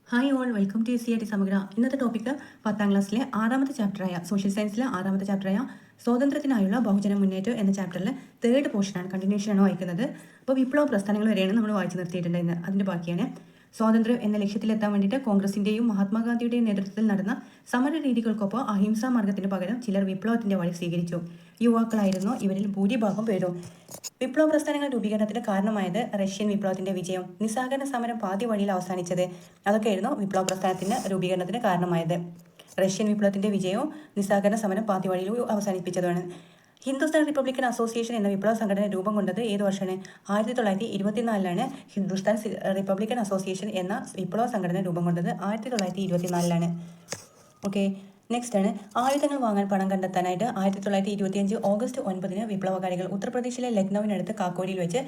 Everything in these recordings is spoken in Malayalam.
Hi all welcome to C T Samagra. ഇന്നത്തെ ടോപ്പിക്ക് 10ാം ക്ലാസ്സിലെ 6ാമത്തെ ചാപ്റ്ററായ സോഷ്യൽ സയൻസിലെ 6ാമത്തെ ചാപ്റ്ററായ സ്വാതന്ത്ര്യത്തിനായുള്ള ബഹുജന മുന്നേറ്റം എന്ന ചാപ്റ്ററിലെ തേർഡ് പോർഷനാണ്, കണ്ടിന്യൂഷനാണ് വായിക്കുന്നത്. അപ്പോൾ വിപ്ലവ പ്രസ്ഥാനങ്ങൾ വരെയാണ് നമ്മൾ വായിച്ചു നിർത്തിയിട്ടുണ്ട്. ഇന്ന് അതിൻ്റെ ബാക്കിയാണ്. സ്വാതന്ത്ര്യം എന്ന ലക്ഷ്യത്തിലെത്താൻ വേണ്ടിയിട്ട് കോൺഗ്രസിൻ്റെയും മഹാത്മാഗാന്ധിയുടെയും നേതൃത്വത്തിൽ നടന്ന സമര രീതികൾക്കൊപ്പം അഹിംസാ മാർഗത്തിന് പകരം ചിലർ വിപ്ലവത്തിൻ്റെ വഴി സ്വീകരിച്ചു. യുവാക്കളായിരുന്നു ഇവരിൽ ഭൂരിഭാഗം പേരും. വിപ്ലവ പ്രസ്ഥാനങ്ങൾ രൂപീകരണത്തിന് കാരണമായത് റഷ്യൻ വിപ്ലവത്തിന്റെ വിജയം, നിസ്സഹകരണ സമരം പാതി വഴിയിൽ അവസാനിച്ചത്, അതൊക്കെയായിരുന്നു വിപ്ലവ പ്രസ്ഥാനത്തിന്റെ രൂപീകരണത്തിന് കാരണമായത്. റഷ്യൻ വിപ്ലവത്തിന്റെ വിജയവും നിസ്സഹകരണ സമരം പാതി വഴിയിൽ അവസാനിപ്പിച്ചതാണ്. ഹിന്ദുസ്ഥാൻ റിപ്പബ്ലിക്കൻ അസോസിയേഷൻ എന്ന വിപ്ലവ സംഘടന രൂപം കൊണ്ടത് ഏത് വർഷമാണ്? 1924 ഹിന്ദുസ്ഥാൻ റിപ്പബ്ലിക്കൻ അസോസിയേഷൻ എന്ന വിപ്ലവ സംഘടന രൂപം കൊണ്ടത് 1924. ഓക്കെ, നെക്സ്റ്റ് ആണ് ആയുധങ്ങൾ വാങ്ങാൻ പണം കണ്ടെത്താനായിട്ട് 1925 ഓഗസ്റ്റ് 9 വിപ്ലവകാരികൾ ഉത്തർപ്രദേശിലെ ലക്നൌവിനടുത്ത് കാക്കോരിയിൽ വെച്ച്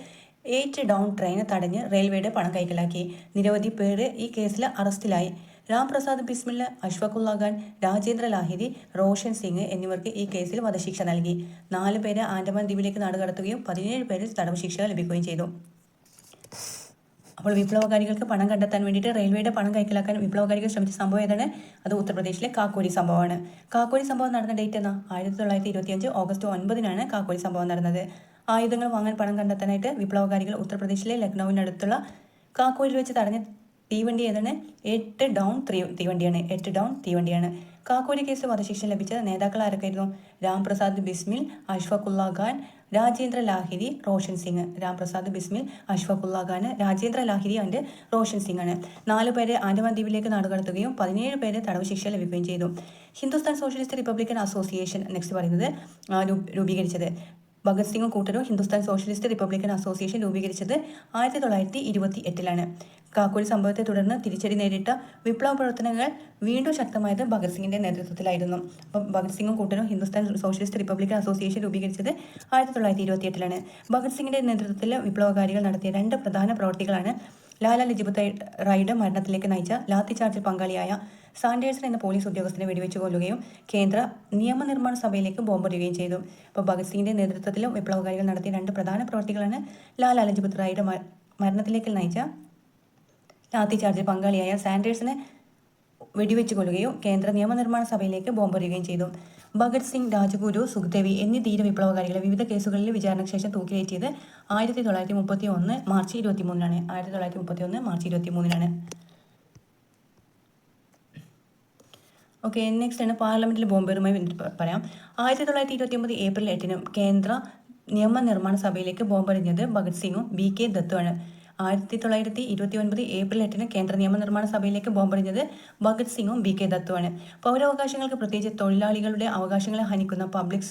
8 ഡൗൺ ട്രെയിൻ തടഞ്ഞ് റെയിൽവേയുടെ പണം കൈക്കലാക്കി. നിരവധി പേര് ഈ കേസിൽ അറസ്റ്റിലായി. രാംപ്രസാദ് ബിസ്മിൽ, അഷ്ഫഖുല്ല ഖാൻ, രാജേന്ദ്ര ലാഹിരി, റോഷൻ സിംഗ് എന്നിവർക്ക് ഈ കേസിൽ വധശിക്ഷ നൽകി. 4 പേരെ ആൻഡമാൻ ദ്വീപിലേക്ക് നാടുകടത്തുകയും 17 പേര് തടവ് ശിക്ഷ ലഭിക്കുകയും ചെയ്തു. അപ്പോൾ വിപ്ലവകാരികൾക്ക് പണം കണ്ടെത്താൻ വേണ്ടിയിട്ട് റെയിൽവേയുടെ പണം കൈക്കലാക്കാൻ വിപ്ലവകാരികൾ ശ്രമിച്ച സംഭവം ഏതാണ്? അത് ഉത്തർപ്രദേശിലെ കാക്കോരി സംഭവമാണ്. കാക്കോരി സംഭവം നടന്ന ഡേറ്റ് എന്നാ? 1925 ഓഗസ്റ്റ് 9 കാക്കോരി സംഭവം നടന്നത്. ആയുധങ്ങൾ വാങ്ങാൻ പണം കണ്ടെത്താനായിട്ട് വിപ്ലവകാരികൾ ഉത്തർപ്രദേശിലെ ലക്നൌവിനടുത്തുള്ള കാക്കോരിയിൽ വെച്ച് തടഞ്ഞ തീവണ്ടി ഏതാണ്? 8 ഡൗൺ തീവണ്ടിയാണ്. 8 ഡൗൺ തീവണ്ടിയാണ്. കാക്കോരി കേസ് വധശിക്ഷ ലഭിച്ച നേതാക്കൾ ആരൊക്കെയായിരുന്നു? രാംപ്രസാദ് ബിസ്മിൽ, അഷ്ഫഖുല്ല ഖാൻ, രാജേന്ദ്ര ലാഹിരി, റോഷൻ സിംഗ്. രാംപ്രസാദ് ബിസ്മിൽ, അഷ്ഫഖുല്ല ഖാൻ, രാജേന്ദ്ര ലാഹിരി ആൻഡ് റോഷൻ സിംഗ് ആണ്. 4 പേരെ ആൻഡമാൻ ദ്വീപിലേക്ക് നാടുകടത്തുകയും 17 പേര് തടവ് ശിക്ഷ ലഭിക്കുകയും ചെയ്തു. Hindustan socialist Republican association next പറയുന്നത് രൂപീകരിച്ചത് ഭഗത് സിംഗും കൂട്ടരും ഹിന്ദുസ്ഥാൻ സോഷ്യലിസ്റ്റ് റിപ്പബ്ലിക്കൻ അസോസിയേഷൻ രൂപീകരിച്ചത് 1928. കാക്കോരി സംഭവത്തെ തുടർന്ന് തിരിച്ചടി നേരിട്ട വിപ്ലവ പ്രവർത്തനങ്ങൾ വീണ്ടും ശക്തമായത് ഭഗത് സിംഗിന്റെ നേതൃത്വത്തിലായിരുന്നു. അപ്പം ഭഗത് സിംഗും കൂട്ടരും ഹിന്ദുസ്ഥാൻ സോഷ്യലിസ്റ്റ് റിപ്പബ്ലിക്കൻ അസോസിയേഷൻ രൂപീകരിച്ചത് 1928. ഭഗത് സിംഗിന്റെ നേതൃത്വത്തിൽ വിപ്ലവകാരികൾ നടത്തിയ 2 പ്രധാന പ്രവർത്തികളാണ് ലാലാ ലജ്പത് റായിയുടെ മരണത്തിലേക്ക് നയിച്ച ലാത്തി ചാർജിൽ പങ്കാളിയായ സാൻഡേഴ്സൺ എന്ന പോലീസ് ഉദ്യോഗസ്ഥനെ വെടിവെച്ച് കൊല്ലുകയും കേന്ദ്ര നിയമനിർമ്മാണ സഭയിലേക്ക് ബോംബെറിയുകയും ചെയ്തു. അപ്പോൾ ഭഗത് സിംഗിന്റെ നേതൃത്വത്തിലും വിപ്ലവകാരികൾ നടത്തിയ 2 പ്രധാന പ്രവർത്തികളാണ് ലാലാ ലജ്പത് റായിയുടെ മരണത്തിലേക്ക് നയിച്ച ലാത്തി ചാർജിൽ പങ്കാളിയായ സാൻഡേഴ്സിനെ വെടിവെച്ച് കൊല്ലുകയും കേന്ദ്ര നിയമനിർമ്മാണ സഭയിലേക്ക് ബോംബെറിയുകയും ചെയ്തു. ഭഗത് സിംഗ്, രാജ്ഗുരു, സുഖ്ദേവി എന്നീ ധീര വിപ്ലവകാരികളെ വിവിധ കേസുകളിൽ വിചാരണയ്ക്ക് ശേഷം തൂക്കിലേറ്റിയത് 1931 മാർച്ച് 23 1931 മാർച്ച് 23. ഓക്കെ, നെക്സ്റ്റ് ആണ് പാർലമെന്റിൽ ബോംബേറുമായി പറയാം. 1929 ഏപ്രിൽ 8 കേന്ദ്ര നിയമനിർമ്മാണ സഭയിലേക്ക് ബോംബെറിഞ്ഞത് ഭഗത് സിംഗും BK ദത്തുമാണ്. 1929 ഏപ്രിൽ 8 കേന്ദ്ര നിയമനിർമ്മാണ സഭയിലേക്ക് ബോംബെറിഞ്ഞത് ഭഗത് സിംഗും BK ദത്തുമാണ്. പൗരാവകാശങ്ങൾക്ക്, പ്രത്യേകിച്ച് തൊഴിലാളികളുടെ അവകാശങ്ങളെ ഹനിക്കുന്ന public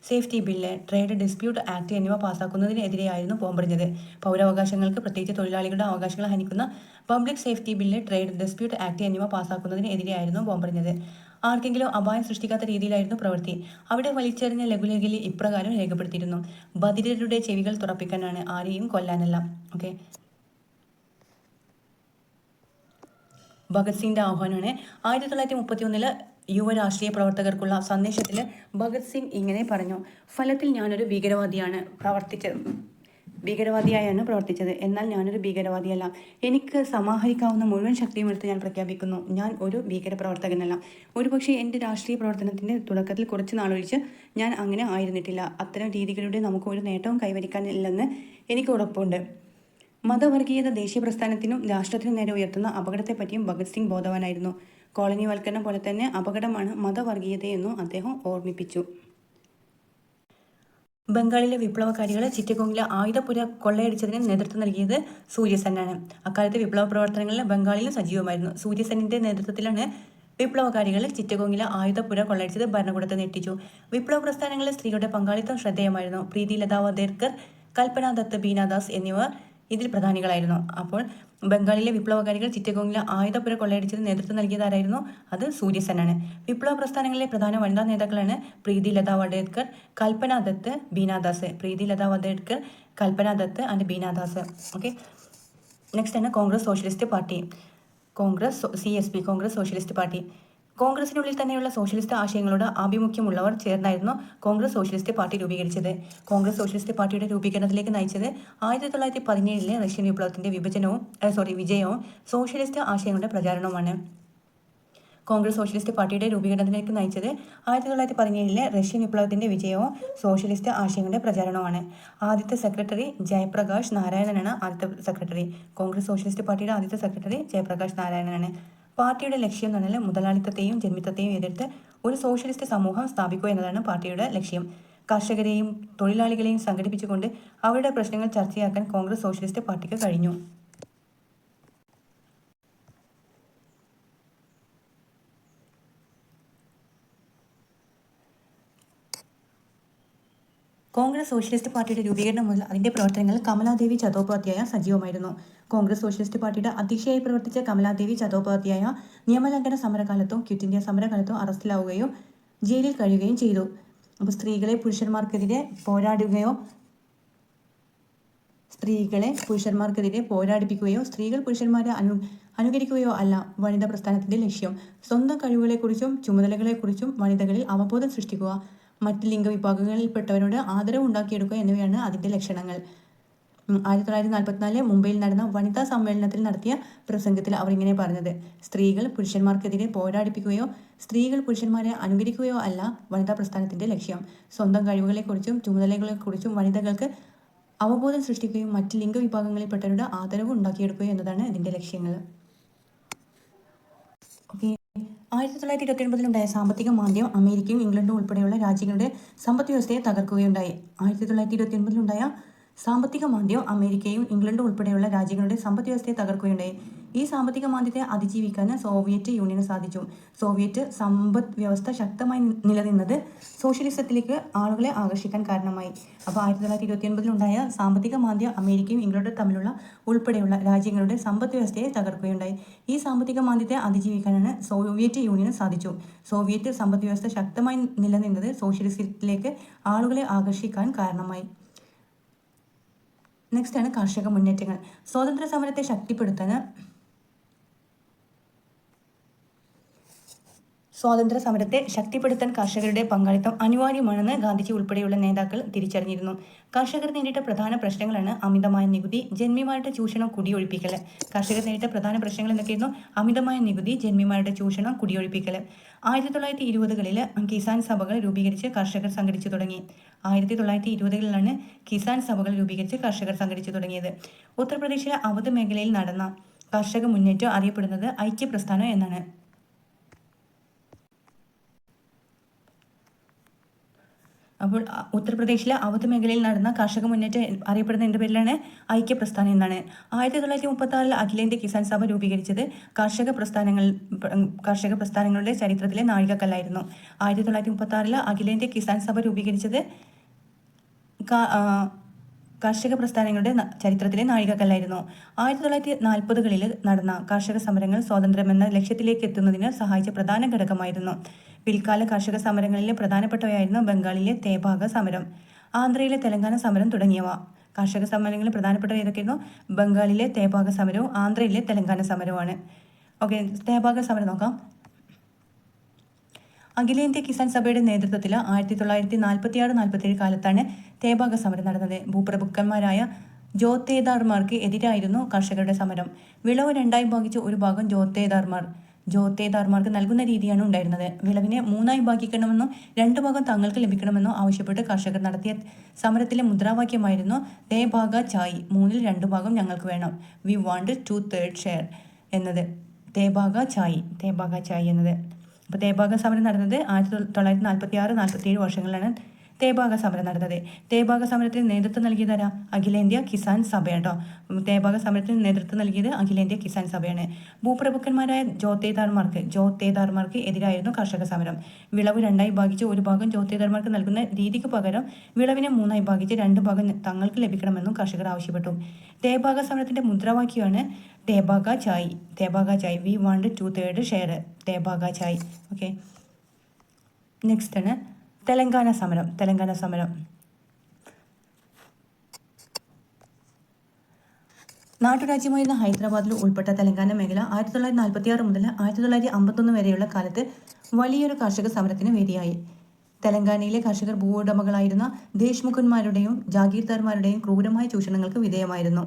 safety bill, trade dispute act എന്നിവ പാസ്സാക്കുന്നതിനെതിരെയായിരുന്നു ബോംബെറിഞ്ഞത്. പൗരാവകാശങ്ങൾക്ക്, പ്രത്യേകിച്ച് തൊഴിലാളികളുടെ അവകാശങ്ങളെ ഹനിക്കുന്ന public safety bill, trade dispute act എന്നിവ പാസ്സാക്കുന്നതിനെതിരെയായിരുന്നു ബോംബെറിഞ്ഞത്. ആർക്കെങ്കിലും അപായം സൃഷ്ടിക്കാത്ത രീതിയിലായിരുന്നു പ്രവൃത്തി. അവിടെ വലിച്ചെറിഞ്ഞ ലഘുലേഖയിൽ ഇപ്രകാരം രേഖപ്പെടുത്തിയിരുന്നു: ബധിരരുടെ ചെവികൾ തുറപ്പിക്കാനാണ്, ആരെയും കൊല്ലാനല്ല. ഓക്കെ, ഭഗത് സിംഗിന്റെ ആഹ്വാനമാണ്. 1931 യുവ രാഷ്ട്രീയ പ്രവർത്തകർക്കുള്ള സന്ദേശത്തിൽ ഭഗത് സിംഗ് ഇങ്ങനെ പറഞ്ഞു: ഫലത്തിൽ ഞാനൊരു ഭീകരവാദിയായാണ് പ്രവർത്തിച്ചത്. എന്നാൽ ഞാനൊരു ഭീകരവാദിയല്ല. എനിക്ക് സമാഹരിക്കാവുന്ന മുഴുവൻ ശക്തിയും എടുത്ത് ഞാൻ പ്രഖ്യാപിക്കുന്നു: ഞാൻ ഒരു ഭീകരപ്രവർത്തകനല്ല. ഒരുപക്ഷെ എൻ്റെ രാഷ്ട്രീയ പ്രവർത്തനത്തിൻ്റെ തുടക്കത്തിൽ കുറച്ച് നാളൊഴിച്ച് ഞാൻ അങ്ങനെ ആയിരുന്നിട്ടില്ല. അത്തരം രീതികളിലൂടെ നമുക്ക് ഒരു നേട്ടവും കൈവരിക്കാനില്ലെന്ന് എനിക്ക് ഉറപ്പുണ്ട്. മതവർഗീയത ദേശീയ പ്രസ്ഥാനത്തിനും രാഷ്ട്രത്തിനും നേരെ ഉയർത്തുന്ന അപകടത്തെപ്പറ്റിയും ഭഗത് സിംഗ് ബോധവാനായിരുന്നു. കോളനിവൽക്കരണം പോലെ തന്നെ അപകടമാണ് മതവർഗീയതയെന്നും അദ്ദേഹം ഓർമ്മിപ്പിച്ചു. ബംഗാളിലെ വിപ്ലവകാരികളെ ചിറ്റഗോങ്ങിലെ ആയുധപുര കൊള്ളയടിച്ചതിന് നേതൃത്വം നൽകിയത് സൂര്യസെന്നാണ്. അക്കാലത്ത് വിപ്ലവ പ്രവർത്തനങ്ങളിൽ ബംഗാളിലും സജീവമായിരുന്നു. സൂര്യസെന്നിന്റെ നേതൃത്വത്തിലാണ് വിപ്ലവകാരികൾ ചിറ്റഗോങ്ങിലെ ആയുധപുര കൊള്ളയടിച്ചത് ഭരണകൂടത്തെ ഞെട്ടിച്ചു. വിപ്ലവ പ്രസ്ഥാനങ്ങളിലെ സ്ത്രീകളുടെ പങ്കാളിത്തം ശ്രദ്ധേയമായിരുന്നു. പ്രീതി ലതാ വധേർക്കർ, കൽപ്പന ദത്ത്, ബീനാദാസ് എന്നിവർ ഇതിൽ പ്രധാനികളായിരുന്നു. അപ്പോൾ ബംഗാളിലെ വിപ്ലവകാരികൾ ചിറ്റഗോങ്ങിലെ ആയുധപുര കൊള്ളയടിച്ചത് നേതൃത്വം നൽകിയതാരായിരുന്നു? അത് സൂര്യസെന്നാണ്. വിപ്ലവ പ്രസ്ഥാനങ്ങളിലെ പ്രധാന വനിതാ നേതാക്കളാണ് Preeti Lata Waddedar, Kalpana Dutt, Bina Das. Preeti Lata Waddedar, Kalpana Dutt and Bina Das. Okay, next ആണ് കോൺഗ്രസ് സോഷ്യലിസ്റ്റ് പാർട്ടി. CSP, കോൺഗ്രസ് സോഷ്യലിസ്റ്റ് പാർട്ടി. കോൺഗ്രസിനുള്ളിൽ തന്നെയുള്ള സോഷ്യലിസ്റ്റ് ആശയങ്ങളോട് ആഭിമുഖ്യമുള്ളവർ ചേർന്നായിരുന്നു കോൺഗ്രസ് സോഷ്യലിസ്റ്റ് പാർട്ടി രൂപീകരിച്ചത്. കോൺഗ്രസ് സോഷ്യലിസ്റ്റ് പാർട്ടിയുടെ രൂപീകരണത്തിലേക്ക് നയിച്ചത് 1917 റഷ്യൻ വിപ്ലവത്തിന്റെ വിജയവും സോഷ്യലിസ്റ്റ് ആശയങ്ങളുടെ പ്രചാരണവുമാണ്. കോൺഗ്രസ് സോഷ്യലിസ്റ്റ് പാർട്ടിയുടെ രൂപീകരണത്തിലേക്ക് നയിച്ചത് 1917 റഷ്യൻ വിപ്ലവത്തിന്റെ വിജയവും സോഷ്യലിസ്റ്റ് ആശയങ്ങളുടെ പ്രചാരണവുമാണ്. ആദ്യത്തെ സെക്രട്ടറി ജയപ്രകാശ് നാരായണനാണ്. കോൺഗ്രസ് സോഷ്യലിസ്റ്റ് പാർട്ടിയുടെ ആദ്യത്തെ സെക്രട്ടറി ജയപ്രകാശ് നാരായണനാണ്. പാർട്ടിയുടെ ലക്ഷ്യം എന്ന് പറഞ്ഞാൽ മുതലാളിത്തത്തെയും ജന്മിത്തത്തെയും എതിർത്ത് ഒരു സോഷ്യലിസ്റ്റ് സമൂഹം സ്ഥാപിക്കുക എന്നതാണ് പാർട്ടിയുടെ ലക്ഷ്യം. കർഷകരെയും തൊഴിലാളികളെയും സംഘടിപ്പിച്ചുകൊണ്ട് അവരുടെ പ്രശ്നങ്ങൾ ചർച്ചയാക്കാൻ കോൺഗ്രസ് സോഷ്യലിസ്റ്റ് പാർട്ടിക്ക് കഴിഞ്ഞു. കോൺഗ്രസ് സോഷ്യലിസ്റ്റ് പാർട്ടിയുടെ രൂപീകരണം മുതൽ അതിന്റെ പ്രവർത്തനങ്ങളിൽ കമലാദേവി ചതോപാധ്യായ സജീവമായിരുന്നു. കോൺഗ്രസ് സോഷ്യലിസ്റ്റ് പാർട്ടിയുടെ അധ്യക്ഷയായി പ്രവർത്തിച്ച കമലാദേവി ചതോപാധ്യായ നിയമലംഘന സമരകാലത്തും ക്വിറ്റ് ഇന്ത്യ സമരകാലത്തും അറസ്റ്റിലാവുകയും ജയിലിൽ കഴിയുകയും ചെയ്തു. അപ്പോൾ സ്ത്രീകളെ പുരുഷന്മാർക്കെതിരെ പോരാടിപ്പിക്കുകയോ സ്ത്രീകൾ പുരുഷന്മാരെ അനുകരിക്കുകയോ അല്ല വനിതാ പ്രസ്ഥാനത്തിന്റെ ലക്ഷ്യം. സ്വന്തം കഴിവുകളെക്കുറിച്ചും ചുമതലകളെക്കുറിച്ചും വനിതകളിൽ അവബോധം സൃഷ്ടിക്കുക, മറ്റ് ലിംഗവിഭാഗങ്ങളിൽപ്പെട്ടവരോട് ആദരവ് ഉണ്ടാക്കിയെടുക്കുക എന്നിവയാണ് അതിന്റെ ലക്ഷണങ്ങൾ. 1944 മുംബൈയിൽ നടന്ന വനിതാ സമ്മേളനത്തിൽ നടത്തിയ പ്രസംഗത്തിൽ അവർ ഇങ്ങനെ പറഞ്ഞത്: സ്ത്രീകൾ പുരുഷന്മാർക്കെതിരെ പോരാടിപ്പിക്കുകയോ സ്ത്രീകൾ പുരുഷന്മാരെ അനുകരിക്കുകയോ അല്ല വനിതാ പ്രസ്ഥാനത്തിന്റെ ലക്ഷ്യം. സ്വന്തം കഴിവുകളെക്കുറിച്ചും ചുമതലകളെക്കുറിച്ചും വനിതകൾക്ക് അവബോധം സൃഷ്ടിക്കുകയും മറ്റ് ലിംഗവിഭാഗങ്ങളിൽപ്പെട്ടവരുടെ ആദരവ് ഉണ്ടാക്കിയെടുക്കുകയോ എന്നതാണ് ഇതിന്റെ ലക്ഷ്യങ്ങൾ. 1929 സാമ്പത്തിക മാന്ദ്യം അമേരിക്കയും ഇംഗ്ലണ്ടും ഉൾപ്പെടെയുള്ള രാജ്യങ്ങളുടെ സമ്പദ് വ്യവസ്ഥയെ തകർക്കുകയുണ്ടായി. 1929 സാമ്പത്തിക മാന്ദ്യം അമേരിക്കയും ഇംഗ്ലണ്ടും ഉൾപ്പെടെയുള്ള രാജ്യങ്ങളുടെ സമ്പദ് വ്യവസ്ഥയെ തകർക്കുകയുണ്ടായി. ഈ സാമ്പത്തിക മാന്ദ്യത്തെ അതിജീവിക്കാൻ സോവിയറ്റ് യൂണിയന് സാധിച്ചു. സോവിയറ്റ് സമ്പദ് വ്യവസ്ഥ ശക്തമായി നിലനിന്നത് സോഷ്യലിസത്തിലേക്ക് ആളുകളെ ആകർഷിക്കാൻ കാരണമായി. അപ്പോൾ 1929 സാമ്പത്തിക മാന്ദ്യം അമേരിക്കയും ഇംഗ്ലണ്ടും തമ്മിലുള്ള ഉൾപ്പെടെയുള്ള രാജ്യങ്ങളുടെ സമ്പദ് വ്യവസ്ഥയെ തകർക്കുകയുണ്ടായി. ഈ സാമ്പത്തിക മാന്ദ്യത്തെ അതിജീവിക്കാനാണ് സോവിയറ്റ് യൂണിയന് സാധിച്ചു. സോവിയറ്റ് സമ്പദ് വ്യവസ്ഥ ശക്തമായി നിലനിന്നത് സോഷ്യലിസത്തിലേക്ക് ആളുകളെ ആകർഷിക്കാൻ കാരണമായി. നെക്സ്റ്റ് ആണ് കാർഷിക മുന്നേറ്റങ്ങൾ. സ്വാതന്ത്ര്യ സമരത്തെ ശക്തിപ്പെടുത്താൻ കർഷകരുടെ പങ്കാളിത്തം അനിവാര്യമാണെന്ന് ഗാന്ധിജി ഉൾപ്പെടെയുള്ള നേതാക്കൾ തിരിച്ചറിഞ്ഞിരുന്നു. കർഷകർ നേരിട്ട പ്രധാന പ്രശ്നങ്ങളാണ് അമിതമായ നികുതി, ജന്മിമാരുടെ ചൂഷണം, കുടിയൊഴിപ്പിക്കൽ. കർഷകർ നേരിട്ട പ്രധാന പ്രശ്നങ്ങൾ എന്തൊക്കെയായിരുന്നു? അമിതമായ നികുതി, ജന്മിമാരുടെ ചൂഷണം, കുടിയൊഴിപ്പിക്കൽ. 1920കളിൽ കിസാൻ സഭകൾ രൂപീകരിച്ച് കർഷകർ സംഘടിച്ചു തുടങ്ങി. 1920കളിലാണ് കിസാൻ സഭകൾ രൂപീകരിച്ച് കർഷകർ സംഘടിച്ചു തുടങ്ങിയത്. ഉത്തർപ്രദേശിലെ അവധ് മേഖലയിൽ നടന്ന കർഷക മുന്നേറ്റം അറിയപ്പെടുന്നത് ഐക്യപ്രസ്ഥാനം എന്നാണ്. അപ്പോൾ ഉത്തർപ്രദേശിലെ അവധ് മേഖലയിൽ നടന്ന കർഷക മുന്നേറ്റം അറിയപ്പെടുന്ന എൻ്റെ പേരിലാണ് ഐക്യപ്രസ്ഥാനം എന്നാണ്. 1936 അഖിലേന്ത്യാ കിസാൻ സഭ രൂപീകരിച്ചത് കർഷക പ്രസ്ഥാനങ്ങളുടെ ചരിത്രത്തിലെ നാഴികക്കല്ലായിരുന്നു. 1936 അഖിലേന്ത്യാ കിസാൻ സഭ രൂപീകരിച്ചത് കർഷക പ്രസ്ഥാനങ്ങളുടെ ചരിത്രത്തിലെ നാഴികക്കല്ലായിരുന്നു. 1940കളിൽ നടന്ന കർഷക സമരങ്ങൾ സ്വാതന്ത്ര്യമെന്ന ലക്ഷ്യത്തിലേക്ക് എത്തുന്നതിന് സഹായിച്ച പ്രധാന ഘടകമായിരുന്നു. പിൽക്കാല കർഷക സമരങ്ങളിലെ പ്രധാനപ്പെട്ടവയായിരുന്നു ബംഗാളിലെ തേഭാഗ സമരം, ആന്ധ്രയിലെ തെലങ്കാന സമരം തുടങ്ങിയവ. കർഷക സമരങ്ങളിൽ പ്രധാനപ്പെട്ടവ ഏതൊക്കെയായിരുന്നു? ബംഗാളിലെ തേഭാഗ സമരവും ആന്ധ്രയിലെ തെലങ്കാന സമരവുമാണ്. ഓക്കെ, തേഭാഗ സമരം നോക്കാം. അഖിലേന്ത്യാ കിസാൻ സഭയുടെ നേതൃത്വത്തിൽ 1946-47 കാലത്താണ് തേഭാഗ സമരം നടന്നത്. ഭൂപ്രഭുക്കന്മാരായ ജോത്തേദാർമാർക്ക് എതിരായിരുന്നു കർഷകരുടെ സമരം. വിളവ് രണ്ടായി ഭാഗിച്ച് ഒരു ഭാഗം ജോത്തേദാർമാർക്ക് നൽകുന്ന രീതിയാണ് ഉണ്ടായിരുന്നത്. വിളവിനെ 3ആയി ഭാഗിക്കണമെന്നോ 2 ഭാഗം തങ്ങൾക്ക് ലഭിക്കണമെന്നോ ആവശ്യപ്പെട്ട് കർഷകർ നടത്തിയ സമരത്തിലെ മുദ്രാവാക്യമായിരുന്നു തേ ഭാഗ ചായ്, 3ൽ 2 ഭാഗം ഞങ്ങൾക്ക് വേണം, വി വാണ്ട് 2/3 ഷെയർ എന്നത്. തേ ഭാഗ ചായ് എന്നത്. അപ്പോൾ തേഭാഗ സമരം നടന്നത് 1946-47 വർഷങ്ങളിലാണ് തേഭാഗ സമരം നടന്നത്. തേഭാഗ സമരത്തിന് നേതൃത്വം നൽകിയതാരാ? അഖിലേന്ത്യാ കിസാൻ സഭയാട്ടോ. തേഭാഗ സമരത്തിന് നേതൃത്വം നൽകിയത് അഖിലേന്ത്യാ കിസാൻ സഭയാണ്. ഭൂപ്രഭുക്കന്മാരായ ജോത്തേദാർമാർക്ക് എതിരായിരുന്നു കർഷക സമരം. വിളവ് 2ആയി ഭാഗിച്ച് ഒരു ഭാഗം ജോത്തേദാർമാർക്ക് നൽകുന്ന രീതിക്ക് പകരം വിളവിനെ 3ആയി ഭാഗിച്ച് 2 ഭാഗം തങ്ങൾക്ക് ലഭിക്കണമെന്നും കർഷകർ ആവശ്യപ്പെട്ടു. തേഭാഗ സമരത്തിന്റെ മുദ്രാവാക്യമാണ് തേഭാഗ ചായ്, വി വാണ്ട് 2/3 ഷെയർ, തേഭാഗ ചായ്. ഓക്കെ, നെക്സ്റ്റ് ആണ് തെലങ്കാന സമരം. നാട്ടുരാജ്യമായിരുന്ന ഹൈദരാബാദിൽ ഉൾപ്പെട്ട തെലങ്കാന മേഖല 1946 മുതൽ 1951 വരെയുള്ള കാലത്ത് വലിയൊരു കർഷക സമരത്തിന് വേദിയായി. തെലങ്കാനയിലെ കർഷകർ ഭൂവുടമകളായിരുന്ന ദേശ്മുഖന്മാരുടെയും ജാഗീർദാർമാരുടെയും ക്രൂരമായ ചൂഷണങ്ങൾക്ക് വിധേയമായിരുന്നു.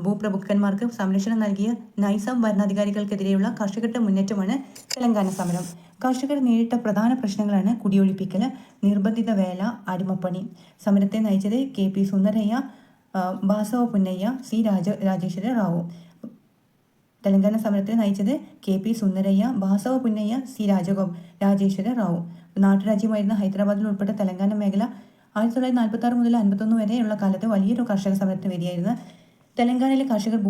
ഭൂപ്രഭുക്കന്മാർക്ക് സംരക്ഷണം നൽകിയ നൈസാം ഭരണാധികാരികൾക്കെതിരെയുള്ള കർഷകരുടെ മുന്നേറ്റമാണ് തെലങ്കാന സമരം. കർഷകർ നേരിട്ട പ്രധാന പ്രശ്നങ്ങളാണ് കുടിയൊഴിപ്പിക്കൽ, നിർബന്ധിത വേല, അടിമപ്പണി. സമരത്തെ നയിച്ചത് KP സുന്ദരയ്യ, ബാസവ പുന്നയ്യ, C. രാജേശ്വര റാവു. തെലങ്കാന സമരത്തെ നയിച്ചത് KP സുന്ദരയ്യ, ബാസവ പുന്നയ്യ, C. രാജേശ്വര റാവു. നാട്ടുരാജ്യമായിരുന്ന ഹൈദരാബാദിൽ ഉൾപ്പെട്ട തെലങ്കാന മേഖല 1946 മുതൽ 51 വരെയുള്ള കാലത്ത് വലിയൊരു കർഷക സമരത്തിന് വേദിയായിരുന്നു. തെലങ്കാനയിലെ കർഷകർ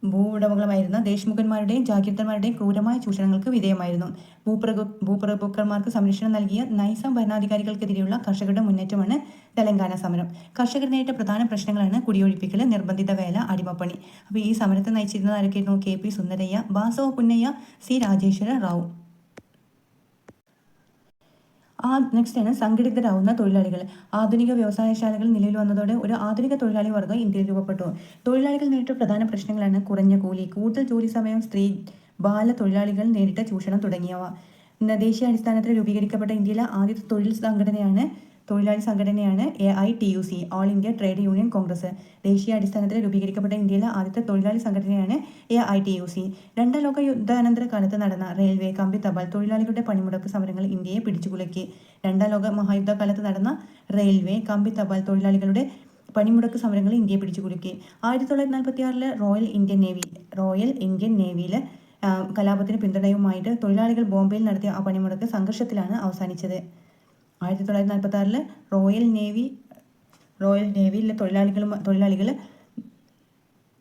ഭൂവുടമകളുമായിരുന്ന ദേശ്മുഖന്മാരുടെയും ജാഗീർദാർമാരുടെയും ക്രൂരമായ ചൂഷണങ്ങൾക്ക് വിധേയമായിരുന്നു. ഭൂപ്രഭുക്കന്മാർക്ക് സംരക്ഷണം നൽകിയ നൈസാം ഭരണാധികാരികൾക്കെതിരെയുള്ള കർഷകരുടെ മുന്നേറ്റമാണ് തെലങ്കാന സമരം. കർഷകർ നേരിട്ട പ്രധാന പ്രശ്നങ്ങളാണ് കുടിയൊഴിപ്പിക്കൽ, നിർബന്ധിത വേല, അടിമപ്പണി. അപ്പോൾ ഈ സമരത്തെ നയിച്ചിരുന്നത് ആരൊക്കെയായിരുന്നു? KP Sundarayya, Basava Punnaiah, C. Rajeshwara Rao. Next ആണ് സംഘടിതരാകുന്ന തൊഴിലാളികൾ. ആധുനിക വ്യവസായശാലകൾ നിലവിൽ വന്നതോടെ ഒരു ആധുനിക തൊഴിലാളി വർഗ്ഗം ഇന്ത്യയിൽ രൂപപ്പെട്ടു. തൊഴിലാളികൾ നേരിട്ട പ്രധാന പ്രശ്നങ്ങളാണ് കുറഞ്ഞ കൂലി, കൂടുതൽ ജോലി സമയം, സ്ത്രീ ബാല തൊഴിലാളികൾ നേരിട്ട ചൂഷണം തുടങ്ങിയവ. ദേശീയ അടിസ്ഥാനത്തിൽ രൂപീകരിക്കപ്പെട്ട ഇന്ത്യയിലെ ആദ്യത്തെ തൊഴിലാളി സംഘടനയാണ് AITUC, all India trade union Congress. ദേശീയ അടിസ്ഥാനത്തിൽ രൂപീകരിക്കപ്പെട്ട ഇന്ത്യയിലെ ആദ്യത്തെ തൊഴിലാളി സംഘടനയാണ് AITUC. രണ്ടാം ലോക യുദ്ധാനന്തര കാലത്ത് നടന്ന റെയിൽവേ, കമ്പി, തപാൽ തൊഴിലാളികളുടെ പണിമുടക്ക് സമരങ്ങൾ ഇന്ത്യയെ പിടിച്ചുകുലുക്കി. രണ്ടാം ലോക മഹായുദ്ധകാലത്ത് നടന്ന റെയിൽവേ, കമ്പി, തപാൽ തൊഴിലാളികളുടെ പണിമുടക്ക് സമരങ്ങൾ ഇന്ത്യയെ പിടിച്ചുകുലുക്കി. 1946 റോയൽ ഇന്ത്യൻ നേവിയിലെ കലാപത്തിന് പിന്തുണയുമായിട്ട് തൊഴിലാളികൾ ബോംബെയിൽ നടത്തിയ ആ പണിമുടക്ക് സംഘർഷത്തിലാണ് അവസാനിച്ചത്. 1946 റോയൽ നേവിയിലെ തൊഴിലാളികൾ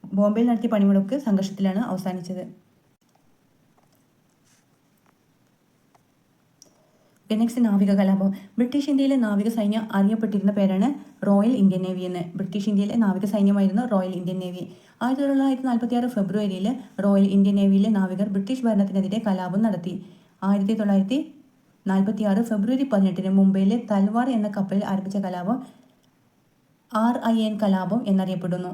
ബോംബെയിൽ നടത്തിയ പണിമുടക്ക് സംഘർഷത്തിലാണ് അവസാനിച്ചത്. നെക്സ്റ്റ് നാവിക കലാപം. ബ്രിട്ടീഷ് ഇന്ത്യയിലെ നാവിക സൈന്യം അറിയപ്പെട്ടിരുന്ന പേരാണ് റോയൽ ഇന്ത്യൻ നേവി എന്ന്. ബ്രിട്ടീഷ് ഇന്ത്യയിലെ നാവിക സൈന്യമായിരുന്നു റോയൽ ഇന്ത്യൻ നേവി. 1946 ഫെബ്രുവരിയിൽ റോയൽ ഇന്ത്യൻ നേവിയിലെ നാവികർ ബ്രിട്ടീഷ് ഭരണത്തിനെതിരെ കലാപം നടത്തി. 1946 ഫെബ്രുവരി 18 മുംബൈയിലെ തൽവാർ എന്ന കപ്പലിൽ ആരംഭിച്ച കലാപം RIN കലാപം എന്നറിയപ്പെടുന്നു.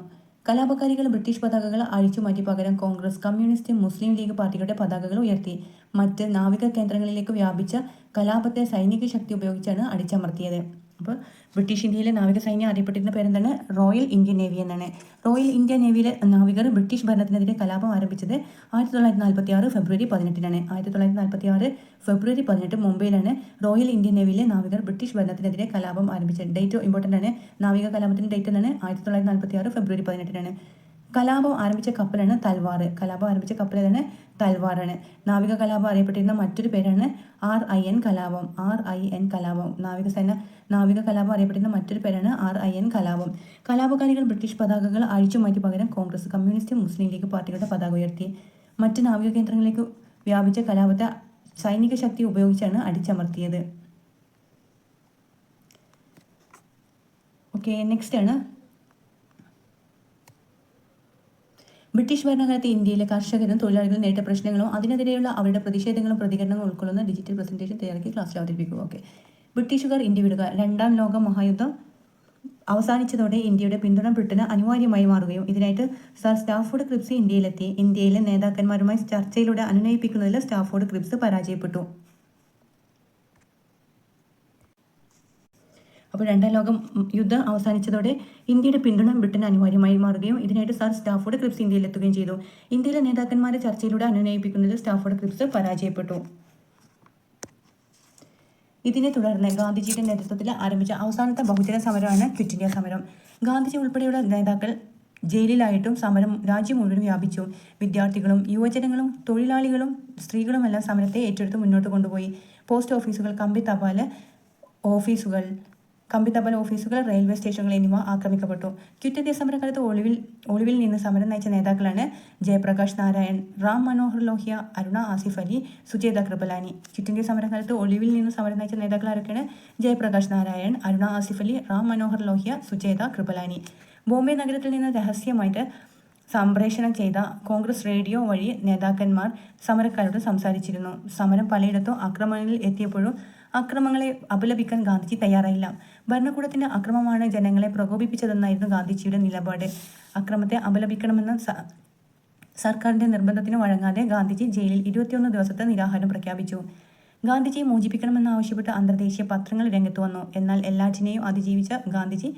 കലാപകാരികൾ ബ്രിട്ടീഷ് പതാകകൾ അഴിച്ചുമാറ്റി പകരം കോൺഗ്രസ്, കമ്മ്യൂണിസ്റ്റ്, മുസ്ലിം ലീഗ് പാർട്ടികളുടെ പതാകകൾ ഉയർത്തി. മറ്റ് നാവിക കേന്ദ്രങ്ങളിലേക്ക് വ്യാപിച്ച കലാപത്തെ സൈനിക ശക്തി ഉപയോഗിച്ചാണ് അടിച്ചമർത്തിയത്. അപ്പോൾ ബ്രിട്ടീഷ് ഇന്ത്യയിലെ നാവിക സൈന്യം അറിയപ്പെട്ടിരുന്ന പേരെന്താണ്? റോയൽ ഇന്ത്യൻ നേവി എന്നാണ്. റോയൽ ഇന്ത്യൻ നേവിയിലെ നാവികർ ബ്രിട്ടീഷ് ഭരണത്തിനെതിരെ കലാപം ആരംഭിച്ചത് 1946 ഫെബ്രുവരി 18 1946 ഫെബ്രുവരി 18 മുംബൈയിലാണ് റോയൽ ഇന്ത്യൻ നേവിയിലെ നാവികർ ബ്രിട്ടീഷ് ഭരണത്തിനെതിരെ കലാപം ആരംഭിച്ചത്. ഡേറ്റ് ഇമ്പോർട്ടൻ്റ് ആണ്. നാവിക കലാപത്തിൻ്റെ ഡേറ്റ് എന്നാണ് 1946 ഫെബ്രുവരി 18. കലാപം ആരംഭിച്ച കപ്പലാണ് തൽവാർ. കലാപം ആരംഭിച്ച കപ്പൽ ഏതാണ്? തൽവാറാണ്. നാവിക കലാപം അറിയപ്പെട്ടിരുന്ന മറ്റൊരു പേരാണ് RIN കലാപം. നാവിക കലാപം അറിയപ്പെടുന്ന മറ്റൊരു പേരാണ് RIN കലാപം. കലാപകാരികൾ ബ്രിട്ടീഷ് പതാകകൾ അഴിച്ചുമാറ്റി പകരം കോൺഗ്രസ്, കമ്മ്യൂണിസ്റ്റ്, മുസ്ലിം ലീഗ് പാർട്ടികളുടെ പതാക ഉയർത്തി. മറ്റ് നാവിക കേന്ദ്രങ്ങളിലേക്ക് വ്യാപിച്ച കലാപത്തെ സൈനിക ശക്തി ഉപയോഗിച്ചാണ് അടിച്ചമർത്തിയത്. ഓക്കെ, നെക്സ്റ്റ് ആണ് ബ്രിട്ടീഷ് ഭരണകാലത്ത് ഇന്ത്യയിലെ കർഷകരും തൊഴിലാളികളും നേരിട്ട പ്രശ്നങ്ങളും അതിനെതിരെയുള്ള അവരുടെ പ്രതിഷേധങ്ങളും പ്രതികരണങ്ങളും ഉൾക്കൊള്ളുന്ന ഡിജിറ്റൽ പ്രസന്റേഷൻ തയ്യാറാക്കി ക്ലാസ്സിൽ അവതരിപ്പിക്കുക. ഓക്കെ, ബ്രിട്ടീഷുകാർ ഇന്ത്യ വിടുക. രണ്ടാം ലോക മഹായുദ്ധം അവസാനിച്ചതോടെ ഇന്ത്യയുടെ പിന്തുണ ബ്രിട്ടന് അനിവാര്യമായി മാറുകയും ഇതിനായിട്ട് സർ സ്റ്റാഫോർഡ് ക്രിപ്സ് ഇന്ത്യയിലെത്തി. ഇന്ത്യയിലെ നേതാക്കന്മാരുമായി ചർച്ചയിലൂടെ അനുനയിപ്പിക്കുന്നതിൽ സ്റ്റാഫോർഡ് ക്രിപ്സ് പരാജയപ്പെട്ടു. അപ്പോൾ രണ്ടാം ലോക യുദ്ധം അവസാനിച്ചതോടെ ഇന്ത്യയുടെ പിന്തുണ ബ്രിട്ടന് അനിവാര്യമായി മാറുകയും ഇതിനായിട്ട് സർ സ്റ്റാഫോർഡ് ക്രിപ്സ് ഇന്ത്യയിലെത്തുകയും ചെയ്തു. ഇന്ത്യയിലെ നേതാക്കന്മാരെ ചർച്ചയിലൂടെ അനുനയിപ്പിക്കുന്നതിൽ സ്റ്റാഫോർഡ് ക്രിപ്സ് പരാജയപ്പെട്ടു. ഇതിനെ തുടർന്ന് ഗാന്ധിജിയുടെ നേതൃത്വത്തിൽ ആരംഭിച്ച അവസാനത്തെ ബഹുജന സമരമാണ് ക്വിറ്റ് ഇന്ത്യ സമരം. ഗാന്ധിജി ഉൾപ്പെടെയുള്ള നേതാക്കൾ ജയിലിലായിട്ടും സമരം രാജ്യം മുഴുവൻ വ്യാപിച്ചു. വിദ്യാർത്ഥികളും യുവജനങ്ങളും തൊഴിലാളികളും സ്ത്രീകളുമെല്ലാം സമരത്തെ ഏറ്റെടുത്ത് മുന്നോട്ട് കൊണ്ടുപോയി. പോസ്റ്റ് ഓഫീസുകൾ, കമ്പി തപാൽ ഓഫീസുകൾ, റെയിൽവേ സ്റ്റേഷനുകൾ എന്നിവ ആക്രമിക്കപ്പെട്ടു. ക്വിറ്റ് ഇന്ത്യ സമരകാലത്ത് ഒളിവിൽ നിന്ന് സമരം നയിച്ച നേതാക്കളാണ് ജയപ്രകാശ് നാരായൺ, റാം മനോഹർ ലോഹ്യ, അരുണ ആസിഫ് അലി, സുചേത കൃപലാനി. ക്വിറ്റ് ഇന്ത്യ സമരകാലത്ത് ഒളിവിൽ നിന്ന് സമരം നയിച്ച നേതാക്കൾ ആരൊക്കെയാണ്? ജയപ്രകാശ് നാരായൺ, അരുണ ആസിഫ് അലി, റാം മനോഹർ ലോഹ്യ, സുചേത കൃപലാനി. ബോംബെ നഗരത്തിൽ നിന്ന് രഹസ്യമായിട്ട് സംപ്രേഷണം ചെയ്ത കോൺഗ്രസ് റേഡിയോ വഴി നേതാക്കന്മാർ സമരക്കാരോട് സംസാരിച്ചിരുന്നു. സമരം പലയിടത്തും ആക്രമണങ്ങളിൽ എത്തിയപ്പോഴും അക്രമങ്ങളെ അപലപിക്കാൻ ഗാന്ധിജി തയ്യാറായില്ല. ഭരണകൂടത്തിന്റെ അക്രമമാണ് ജനങ്ങളെ പ്രകോപിപ്പിച്ചതെന്നായിരുന്നു ഗാന്ധിജിയുടെ നിലപാട്. അക്രമത്തെ അപലപിക്കണമെന്ന സർക്കാരിന്റെ നിർബന്ധത്തിന് വഴങ്ങാതെ ഗാന്ധിജി ജയിലിൽ 21 ദിവസത്തെ നിരാഹാരം പ്രഖ്യാപിച്ചു. ഗാന്ധിജിയെ മോചിപ്പിക്കണമെന്നാവശ്യപ്പെട്ട് അന്തർദേശീയ പത്രങ്ങൾ രംഗത്തു വന്നു. എന്നാൽ എല്ലാറ്റിനെയും അതിജീവിച്ച ഗാന്ധിജി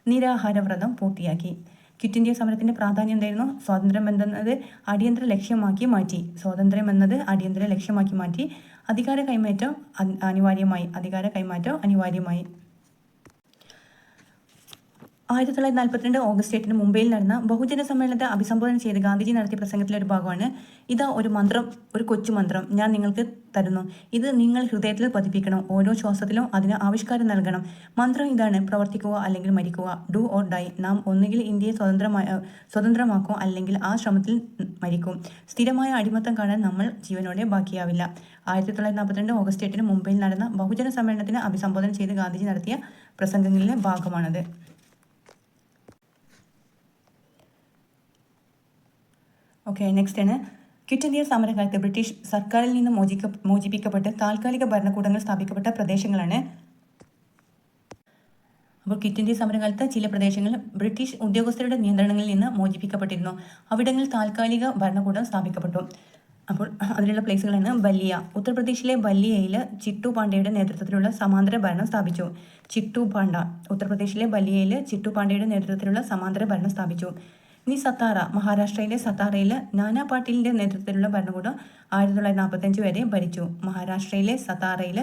നിരാഹാരവ്രതം പൂർത്തിയാക്കി. ക്വിറ്റ് ഇന്ത്യ സമരത്തിന്റെ പ്രാധാന്യം എന്തായിരുന്നു? സ്വാതന്ത്ര്യം എന്നത് അടിയന്തര ലക്ഷ്യമാക്കി മാറ്റി. അധികാര കൈമാറ്റം അനിവാര്യമായി. 1942 ഓഗസ്റ്റ് 8 മുംബൈയിൽ നടന്ന ബഹുജന സമ്മേളനത്തെ അഭിസംബോധന ചെയ്ത് ഗാന്ധിജി നടത്തിയ പ്രസംഗത്തിലെ ഒരു ഭാഗമാണ് ഇതാ ഒരു കൊച്ചു മന്ത്രം ഞാൻ നിങ്ങൾക്ക് തരുന്നു. ഇത് നിങ്ങൾ ഹൃദയത്തിൽ പതിപ്പിക്കണം. ഓരോ ശ്വാസത്തിലും അതിന് ആവിഷ്കാരം നൽകണം. മന്ത്രം ഇതാണ്: പ്രവർത്തിക്കുക അല്ലെങ്കിൽ മരിക്കുക. Do or die. നാം ഒന്നുകിൽ ഇന്ത്യയെ സ്വതന്ത്രമാക്കും, അല്ലെങ്കിൽ ആ ശ്രമത്തിൽ മരിക്കും. സ്ഥിരമായ അടിമത്തം കാണാൻ നമ്മൾ ജീവനോടെ ബാക്കിയാവില്ല. 1942 ഓഗസ്റ്റ് 8 മുംബൈയിൽ നടന്ന ബഹുജന സമ്മേളനത്തിന് അഭിസംബോധന ചെയ്ത് ഗാന്ധിജി നടത്തിയ പ്രസംഗങ്ങളിലെ ഭാഗമാണത്. ഓക്കെ, നെക്സ്റ്റ് ആണ് ക്വിറ്റ് ഇന്ത്യ സമരകാലത്ത് ബ്രിട്ടീഷ് സർക്കാരിൽ നിന്ന് മോചിപ്പിക്കപ്പെട്ട് താൽക്കാലിക ഭരണകൂടങ്ങൾ സ്ഥാപിക്കപ്പെട്ട പ്രദേശങ്ങളാണ്. അപ്പോൾ ക്വിറ്റ് ഇന്ത്യ സമരകാലത്ത് ചില പ്രദേശങ്ങൾ ബ്രിട്ടീഷ് ഉദ്യോഗസ്ഥരുടെ നിയന്ത്രണങ്ങളിൽ നിന്ന് മോചിപ്പിക്കപ്പെട്ടിരുന്നു. അവിടങ്ങളിൽ താൽക്കാലിക ഭരണകൂടം സ്ഥാപിക്കപ്പെട്ടു. അപ്പോൾ അതിലുള്ള പ്ലേസുകളാണ് ബല്ലിയ. ഉത്തർപ്രദേശിലെ ബല്ലിയയിൽ ചിട്ടു പാണ്ഡെയുടെ നേതൃത്വത്തിലുള്ള സമാന്തര ഭരണം സ്ഥാപിച്ചു. ഉത്തർപ്രദേശിലെ ബല്ലിയയിൽ ചിട്ടു പാണ്ഡെയുടെ നേതൃത്വത്തിലുള്ള സമാന്തര ഭരണം സ്ഥാപിച്ചു. ഇനി സത്താറ. മഹാരാഷ്ട്രയിലെ സത്താറയിൽ നാനാ പാട്ടീലിന്റെ നേതൃത്വത്തിലുള്ള ഭരണകൂടം 1945 വരെ ഭരിച്ചു. മഹാരാഷ്ട്രയിലെ സത്താറയിൽ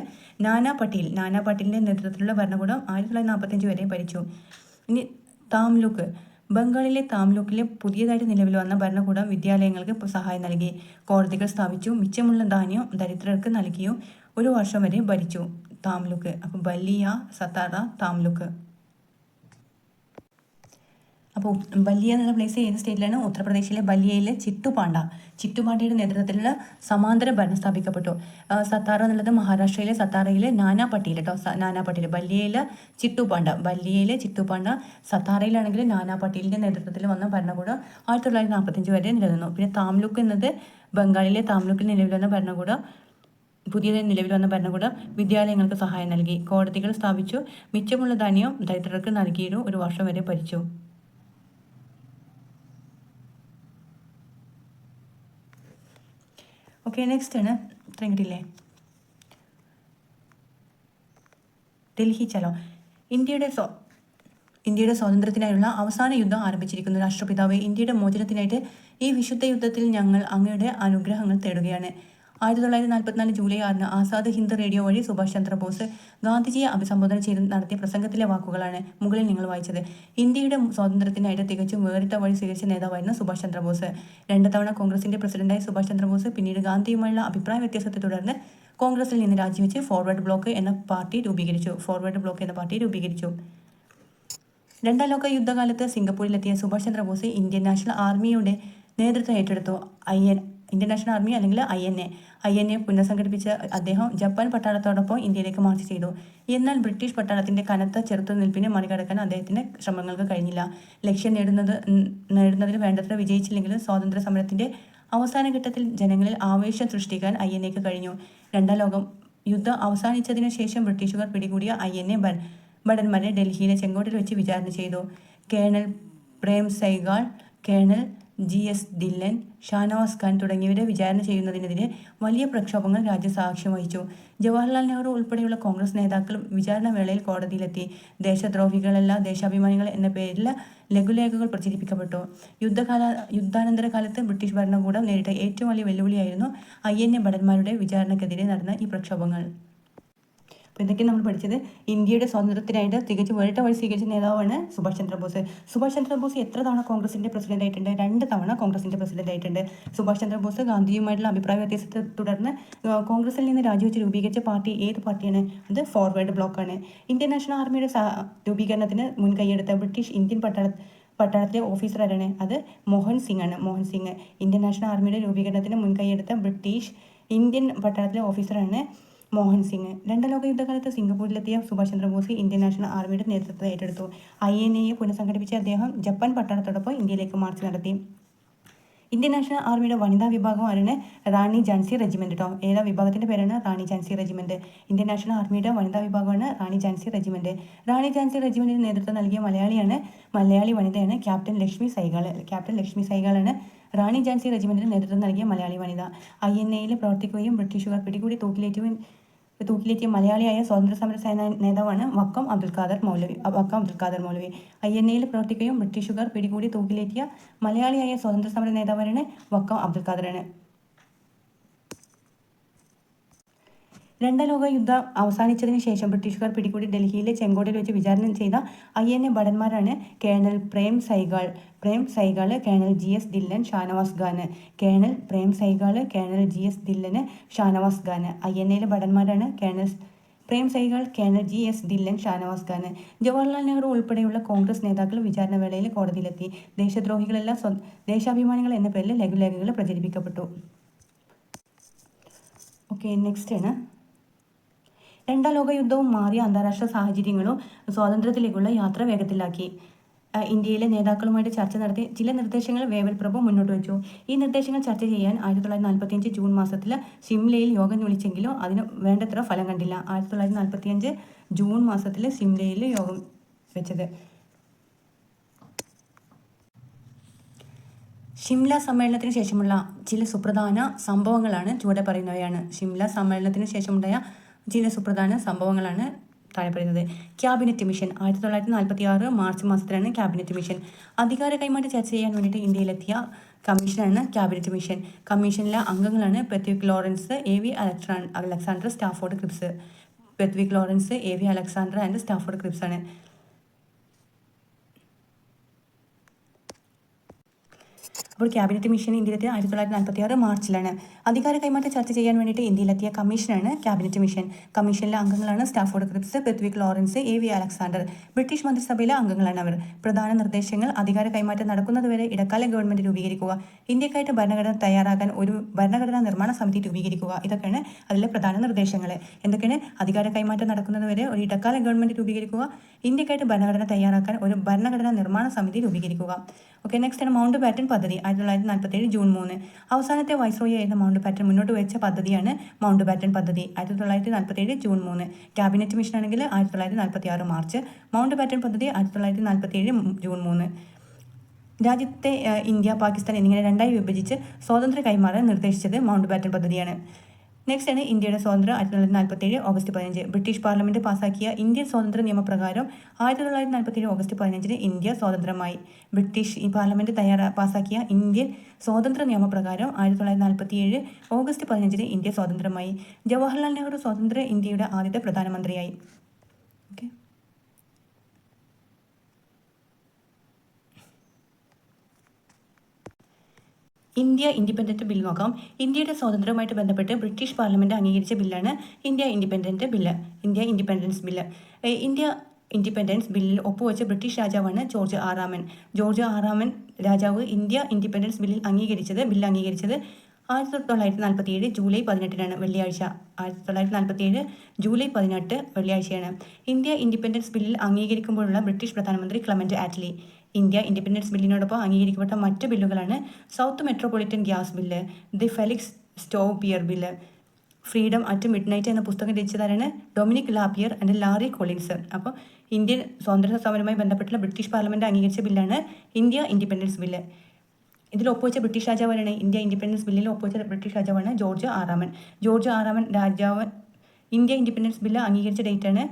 നാനാ പട്ടീലിന്റെ നേതൃത്വത്തിലുള്ള ഭരണകൂടം 1945 വരെ ഭരിച്ചു. ഇനി താംലൂക്ക്. ബംഗാളിലെ താംലൂക്കിലെ പുതിയതായിട്ട് നിലവിൽ വന്ന ഭരണകൂടം വിദ്യാലയങ്ങൾക്ക് സഹായം നൽകി, കോടതികൾ സ്ഥാപിച്ചു, മിച്ചമുള്ള ധാന്യം ദരിദ്രർക്ക് നൽകിയും 1 വർഷം വരെ ഭരിച്ചു. താംലൂക്ക്. അപ്പോൾ ബല്ലിയ, സത്താറ, താംലൂക്ക്. അപ്പോൾ ബല്ലിയ എന്നുള്ള പ്ലേസ് ഏത് സ്റ്റേറ്റിലാണ്? ഉത്തർപ്രദേശിലെ ബല്ലിയയിലെ ചിട്ടുപാണ്ഡയുടെ നേതൃത്വത്തിലുള്ള സമാന്തര ഭരണം സ്ഥാപിക്കപ്പെട്ടു. സത്താറ എന്നുള്ളത് മഹാരാഷ്ട്രയിലെ സത്താറയിലെ നാനാപട്ടീൽ ബല്ലിയയിലെ ചിട്ടുപാണ്ഡ. സത്താറയിലാണെങ്കിൽ നാനാപട്ടീലിന്റെ നേതൃത്വത്തിൽ വന്ന ഭരണകൂടം 1945 വരെ നിലനിന്നു. പിന്നെ താംലൂക്ക് എന്നത് ബംഗാളിലെ താംലൂക്കിൽ പുതിയതായി നിലവിൽ വന്ന ഭരണകൂടം വിദ്യാലയങ്ങൾക്ക് സഹായം നൽകി, കോടതികൾ സ്ഥാപിച്ചു, മിച്ചമുള്ള ധാന്യം ദരിദ്രർക്ക് നൽകിയും 1 വർഷം വരെ ഭരിച്ചു. ഓക്കെ, നെക്സ്റ്റ് ആണ് ഇത്രയും കിട്ടിയില്ലേ? ഡൽഹി ചലോ. ഇന്ത്യയുടെ സ്വാതന്ത്ര്യത്തിനായുള്ള അവസാന യുദ്ധം ആരംഭിച്ചിരിക്കുന്നു. രാഷ്ട്രപിതാവേ, ഇന്ത്യയുടെ മോചനത്തിനായിട്ട് ഈ വിശുദ്ധ യുദ്ധത്തിൽ ഞങ്ങൾ അങ്ങയുടെ അനുഗ്രഹങ്ങൾ തേടുകയാണ്. 1944 ജൂലൈ 6 ആസാദ് ഹിന്ദ് റേഡിയോ വഴി സുഭാഷ് ചന്ദ്രബോസ് ഗാന്ധിജിയെ അഭിസംബോധന ചെയ്ത് നടത്തിയ പ്രസംഗത്തിലെ വാക്കുകളാണ് മുകളിൽ നിങ്ങൾ വായിച്ചത്. ഇന്ത്യയുടെ സ്വാതന്ത്ര്യത്തിനായിട്ട് തികച്ചും വേറിട്ട വഴി സ്വീകരിച്ച നേതാവായിരുന്നു സുഭാഷ് ചന്ദ്രബോസ്. 2 തവണ കോൺഗ്രസിന്റെ പ്രസിഡന്റായ സുഭാഷ് ചന്ദ്രബോസ് പിന്നീട് ഗാന്ധിയുമായുള്ള അഭിപ്രായ വ്യത്യാസത്തെ തുടർന്ന് കോൺഗ്രസിൽ നിന്ന് രാജിവെച്ച് ഫോർവേഡ് ബ്ലോക്ക് എന്ന പാർട്ടി രൂപീകരിച്ചു. 2ാം ലോക യുദ്ധകാലത്ത് സിംഗപ്പൂരിലെത്തിയ സുഭാഷ് ചന്ദ്രബോസ് ഇന്ത്യൻ നാഷണൽ ആർമിയുടെ നേതൃത്വം ഏറ്റെടുത്തു. ഇന്ത്യൻ നാഷണൽ ആർമി അല്ലെങ്കിൽ ഐ.എൻ.എ പുനഃസംഘടിപ്പിച്ച അദ്ദേഹം ജപ്പാൻ പട്ടാളത്തോടൊപ്പം ഇന്ത്യയിലേക്ക് മാർച്ച് ചെയ്തു. എന്നാൽ ബ്രിട്ടീഷ് പട്ടാളത്തിന്റെ കനത്ത ചെറുത്തുനിൽപ്പിനെ മറികടക്കാൻ അദ്ദേഹത്തിന്റെ ശ്രമങ്ങൾക്ക് കഴിഞ്ഞില്ല. ലക്ഷ്യം നേടുന്നതിന് വേണ്ടത്ര വിജയിച്ചില്ലെങ്കിലും സ്വാതന്ത്ര്യ സമരത്തിന്റെ അവസാന ഘട്ടത്തിൽ ജനങ്ങളിൽ ആവേശം സൃഷ്ടിക്കാൻ ഐ.എൻ.എക്ക് കഴിഞ്ഞു. 2ാം ലോക യുദ്ധം അവസാനിച്ചതിനു ശേഷം ബ്രിട്ടീഷുകാർ പിടികൂടിയ ഐ.എൻ.എ ഭടന്മാരെ ഡൽഹിയിലെ ചെങ്കോട്ടിൽ വെച്ച് വിചാരണ ചെയ്തു. Colonel Prem Sahgal, colonel G.S. Dhillon, Shahnawaz Khan തുടങ്ങിയവരെ വിചാരണ ചെയ്യുന്നതിനെതിരെ വലിയ പ്രക്ഷോഭങ്ങൾ രാജ്യം സാക്ഷ്യം വഹിച്ചു. ജവഹർലാൽ നെഹ്റു ഉൾപ്പെടെയുള്ള കോൺഗ്രസ് നേതാക്കൾ വിചാരണ വേളയിൽ കോടതിയിലെത്തി. ദേശദ്രോഹികളല്ല ദേശാഭിമാനികൾ എന്ന പേരിൽ ലഘുലേഖകൾ പ്രചരിപ്പിക്കപ്പെട്ടു. യുദ്ധാനന്തര കാലത്ത് ബ്രിട്ടീഷ് ഭരണകൂടം നേരിട്ട ഏറ്റവും വലിയ വെല്ലുവിളിയായിരുന്നു ഐ.എൻ.എ ഭടന്മാരുടെ വിചാരണക്കെതിരെ നടന്ന ഈ പ്രക്ഷോഭങ്ങൾ. അപ്പോൾ ഇതൊക്കെ നമ്മൾ പഠിച്ചത് ഇന്ത്യയുടെ സ്വാതന്ത്ര്യത്തിനായിട്ട് തികച്ചും വേറിട്ട വഴി സ്വീകരിച്ച നേതാവാണ് സുഭാഷ് ചന്ദ്രബോസ്. സുഭാഷ് ചന്ദ്രബോസ് എത്ര തവണ കോൺഗ്രസിന്റെ പ്രസിഡന്റ് ആയിട്ടുണ്ട്? 2 തവണ കോൺഗ്രസിന്റെ പ്രസിഡന്റ് ആയിട്ടുണ്ട്. സുഭാഷ് ചന്ദ്രബോസ് ഗാന്ധിയുമായിട്ടുള്ള അഭിപ്രായ വ്യത്യാസത്തെ തുടർന്ന് കോൺഗ്രസിൽ നിന്ന് രാജിവെച്ച് രൂപീകരിച്ച പാർട്ടി ഏത് പാർട്ടിയാണ്? അത് ഫോർവേഡ് ബ്ലോക്കാണ്. ഇന്ത്യൻ നാഷണൽ ആർമിയുടെ രൂപീകരണത്തിന് മുൻകൈയെടുത്ത ബ്രിട്ടീഷ് ഇന്ത്യൻ പട്ടാളത്തിലെ ഓഫീസർ ആരാണ്? അത് മോഹൻ സിംഗ് ആണ്. ഇന്ത്യൻ നാഷണൽ ആർമിയുടെ രൂപീകരണത്തിന് മുൻകൈയെടുത്ത ബ്രിട്ടീഷ് ഇന്ത്യൻ പട്ടാളത്തിലെ ഓഫീസറാണ് മോഹൻ സിംഗ്. 2ാം ലോക യുദ്ധകാലത്ത് സിംഗപ്പൂരിലെത്തിയ സുഭാഷ് ചന്ദ്രബോസ് ഇന്ത്യൻ നാഷണൽ ആർമിയുടെ നേതൃത്വം ഏറ്റെടുത്തു. ഐ.എൻ.എയെ പുനഃസംഘടിപ്പിച്ച അദ്ദേഹം ജപ്പാൻ പട്ടാളത്തോടൊപ്പം ഇന്ത്യയിലേക്ക് മാർച്ച് നടത്തി. ഇന്ത്യൻ നാഷണൽ ആർമിയുടെ വനിതാ വിഭാഗം ആരാണ്? റാണി ഝാൻസി റെജിമെന്റ് കേട്ടോ. ഏതാ വിഭാഗത്തിന്റെ പേരാണ്? റാണി ഝാൻസി റെജിമെന്റ്. ഇന്ത്യൻ നാഷണൽ ആർമിയുടെ വനിതാ വിഭാഗമാണ് റാണി ഝാൻസി റെജിമെന്റ്. റാണി ഝാൻസി റെജിമെന്റിന് നേതൃത്വം നൽകിയ മലയാളി വനിതയാണ് ക്യാപ്റ്റൻ ലക്ഷ്മി സൈഗാൾ. ക്യാപ്റ്റൻ ലക്ഷ്മി സൈഗാളാണ് റാണി ഝാൻസി റെജിമെന്റിന് നേതൃത്വം നൽകിയ മലയാളി വനിത. INA പ്രവർത്തിക്കുകയും ബ്രിട്ടീഷുകാർ പിടികൂടി തൂക്കിലേറ്റിയ മലയാളിയായ സ്വാതന്ത്ര്യ സമര സേനാ നേതാവാണ് വക്കം അബ്ദുൽ ഖാദർ മൗലവി. INA പ്രവർത്തിക്കുകയും ബ്രിട്ടീഷുകാർ പിടികൂടി തൂക്കിലേറ്റിയ മലയാളിയായ സ്വാതന്ത്ര്യ സമര നേതാവാണ് വക്കം അബ്ദുൽ ഖാദറാണ്. രണ്ടാം ലോക യുദ്ധം അവസാനിച്ചതിന് ശേഷം ബ്രിട്ടീഷുകാർ പിടികൂടി ഡൽഹിയിലെ ചെങ്കോട്ടയിൽ വെച്ച് വിചാരണ ചെയ്ത INA ഭടന്മാരാണ് colonel Prem Sahgal, colonel GS Dhillon, Shahnawaz Khan. INA ഭടന്മാരാണ് colonel Prem Sahgal, colonel GS Dhillon, Shahnawaz Khan. Jawaharlal Nehru ഉൾപ്പെടെയുള്ള കോൺഗ്രസ് നേതാക്കൾ വിചാരണ വേളയിൽ കോടതിയിലെത്തി. ദേശദ്രോഹികളെല്ലാം ദേശാഭിമാനികൾ എന്ന പേരിൽ ലഘുലേഖകൾ പ്രചരിപ്പിക്കപ്പെട്ടു. നെക്സ്റ്റ് ആണ് രണ്ടാം ലോക യുദ്ധവും മാറിയ അന്താരാഷ്ട്ര സാഹചര്യങ്ങളും സ്വാതന്ത്ര്യത്തിലേക്കുള്ള യാത്ര വേഗത്തിലാക്കി. ഇന്ത്യയിലെ നേതാക്കളുമായിട്ട് ചർച്ച നടത്തി ചില നിർദ്ദേശങ്ങൾ വേവൽ പ്രഭു മുന്നോട്ട് വെച്ചു. ഈ നിർദ്ദേശങ്ങൾ ചർച്ച ചെയ്യാൻ 1945 ജൂൺ മാസത്തിൽ ഷിംലയിൽ യോഗം വിളിച്ചെങ്കിലും അതിന് വേണ്ടത്ര ഫലം കണ്ടില്ല. 1945 ജൂൺ മാസത്തിൽ ഷിംലയിൽ യോഗം വെച്ചത്. ഷിംല സമ്മേളനത്തിന് ശേഷമുള്ള ചില സുപ്രധാന സംഭവങ്ങളാണ് ചുവടെ പറയുന്നവയാണ്. ഷിംല സമ്മേളനത്തിന് ശേഷമുണ്ടായ ചില സുപ്രധാന സംഭവങ്ങളാണ് താഴെ പറയുന്നത്. ക്യാബിനറ്റ് മിഷൻ 1946 മാർച്ച് മാസത്തിലാണ് ക്യാബിനറ്റ് മിഷൻ. അധികാര കൈമാറ്റം ചർച്ച ചെയ്യാൻ വേണ്ടിയിട്ട് ഇന്ത്യയിലെത്തിയ കമ്മീഷനാണ് ക്യാബിനറ്റ് മിഷൻ. കമ്മീഷനിലെ അംഗങ്ങളാണ് Pethick Lawrence, AV Alexander, Stafford Cripps ആണ്. അപ്പോൾ ക്യാബിനറ്റ് മിഷൻ ഇന്ത്യയിലെത്തിയ 1946 മാർച്ചിലാണ്. അധികാര കൈമാറ്റം ചർച്ച ചെയ്യാൻ വേണ്ടിയിട്ട് ഇന്ത്യയിലെത്തിയ കമ്മീഷനാണ് ക്യാബിനറ്റ് മിഷൻ. കമ്മീഷനിലെ അംഗങ്ങളാണ് Stafford Cripps, Pethick Lawrence, AV Alexander. British മന്ത്രിസഭയിലെ അംഗങ്ങളാണ് അവർ. പ്രധാന നിർദ്ദേശങ്ങൾ: അധികാര കൈമാറ്റം നടക്കുന്നതുവരെ ഇടക്കാല ഗവൺമെന്റ് രൂപീകരിക്കുക, ഇന്ത്യക്കായിട്ട് ഭരണഘടന തയ്യാറാക്കാൻ ഒരു ഭരണഘടനാ നിർമ്മാണ സമിതി രൂപീകരിക്കുക. ഇതൊക്കെയാണ് അതിലെ പ്രധാന നിർദ്ദേശങ്ങൾ. എന്തൊക്കെയാണ്? അധികാര കൈമാറ്റം നടക്കുന്നതുവരെ ഒരു ഇടക്കാല ഗവൺമെന്റ് രൂപീകരിക്കുക, ഇന്ത്യക്കായിട്ട് ഭരണഘടന തയ്യാറാക്കാൻ ഒരു ഭരണഘടനാ നിർമ്മാണ സമിതി രൂപീകരിക്കുക. നെക്സ്റ്റ് ആണ് മൗണ്ട് ബാറ്റൺ പദ്ധതി. 1947 ജൂൺ 3 അവസാനത്തെ വൈസ്രോയി ആയിരുന്ന മൗണ്ട് ബാറ്റൺ മുന്നോട്ട് വെച്ച പദ്ധതിയാണ് മൗണ്ട് ബാറ്റൺ പദ്ധതി. 1947 ജൂൺ 3. ക്യാബിനറ്റ് മിഷൻ ആണെങ്കിൽ 1946 മാർച്ച്. മൗണ്ട് ബാറ്റൺ പദ്ധതി 1947 ജൂൺ 3. രാജ്യത്തെ ഇന്ത്യ, പാകിസ്ഥാൻ എന്നിങ്ങനെ രണ്ടായി വിഭജിച്ച് സ്വാതന്ത്ര്യം കൈമാറാൻ നിർദ്ദേശിച്ചത് മൗണ്ട് ബാറ്റൺ പദ്ധതിയാണ്. നെക്സ്റ്റ് ആണ് ഇന്ത്യയുടെ സ്വാതന്ത്ര്യം. 1947 ഓഗസ്റ്റ് 15 ബ്രിട്ടീഷ് പാർലമെന്റ് പാസാക്കിയ ഇന്ത്യൻ സ്വാതന്ത്ര്യ നിയമപ്രകാരം 1947 ഓഗസ്റ്റ് 15 ഇന്ത്യ സ്വതന്ത്രമായി. ബ്രിട്ടീഷ് പാർലമെന്റ് പാസാക്കിയ ഇന്ത്യൻ സ്വാതന്ത്ര്യ നിയമപ്രകാരം 1947 ഓഗസ്റ്റ് 15 ഇന്ത്യ സ്വതന്ത്രമായി. ജവഹർലാൽ നെഹ്റു സ്വതന്ത്ര ഇന്ത്യയുടെ ആദ്യത്തെ പ്രധാനമന്ത്രിയായി. ഇന്ത്യ ഇൻഡിപെൻഡൻറ്റ് ബിൽ നോക്കാം. ഇന്ത്യയുടെ സ്വാതന്ത്ര്യവുമായിട്ട് ബന്ധപ്പെട്ട് ബ്രിട്ടീഷ് പാർലമെന്റ് അംഗീകരിച്ച ബില്ലാണ് ഇന്ത്യ ഇൻഡിപെൻഡൻസ് ബില്ലിൽ ഒപ്പുവെച്ച ബ്രിട്ടീഷ് രാജാവാണ് ജോർജ് ആറാമൻ രാജാവ് ഇന്ത്യ ഇൻഡിപെൻഡൻസ് ബില്ല് അംഗീകരിച്ചത് 1947 ജൂലൈ 18 വെള്ളിയാഴ്ച. 1947 ജൂലൈ 18 വെള്ളിയാഴ്ചയാണ്. ഇന്ത്യ ഇൻഡിപെൻഡൻസ് ബില്ലിൽ അംഗീകരിക്കുമ്പോഴുള്ള ബ്രിട്ടീഷ് പ്രധാനമന്ത്രി ക്ലെമന്റ് ആറ്റ്ലി. ഇന്ത്യ ഇൻഡിപെൻഡൻസ് ബില്ലിനോടൊപ്പം അംഗീകരിക്കപ്പെട്ട മറ്റ് ബില്ലുകളാണ് south metropolitan gas bill, the Felixstowe pier bill, freedom at midnight എന്ന പുസ്തകം രചിച്ചതാരാണ്? Dominique Lapierre and Larry Collins. അപ്പോൾ ഇന്ത്യൻ സ്വാതന്ത്ര്യ സമരവുമായി ബന്ധപ്പെട്ടുള്ള ബ്രിട്ടീഷ് പാർലമെന്റ് അംഗീകരിച്ച ബില്ലാണ് ഇന്ത്യ ഇൻഡിപെൻഡൻസ് ബില്ല്. ഇതിൽ ഒപ്പുവെച്ച ബ്രിട്ടീഷ് രാജാവാണ് ഇന്ത്യ ഇൻഡിപെൻഡൻസ് ബില്ലിൽ ഒപ്പുവെച്ച ബ്രിട്ടീഷ് രാജാവാണ് ജോർജ് ആറാമൻ രാജാവ്. ഇന്ത്യ ഇൻഡിപെൻഡൻസ് ബില്ല് അംഗീകരിച്ച ഡേറ്റാണ്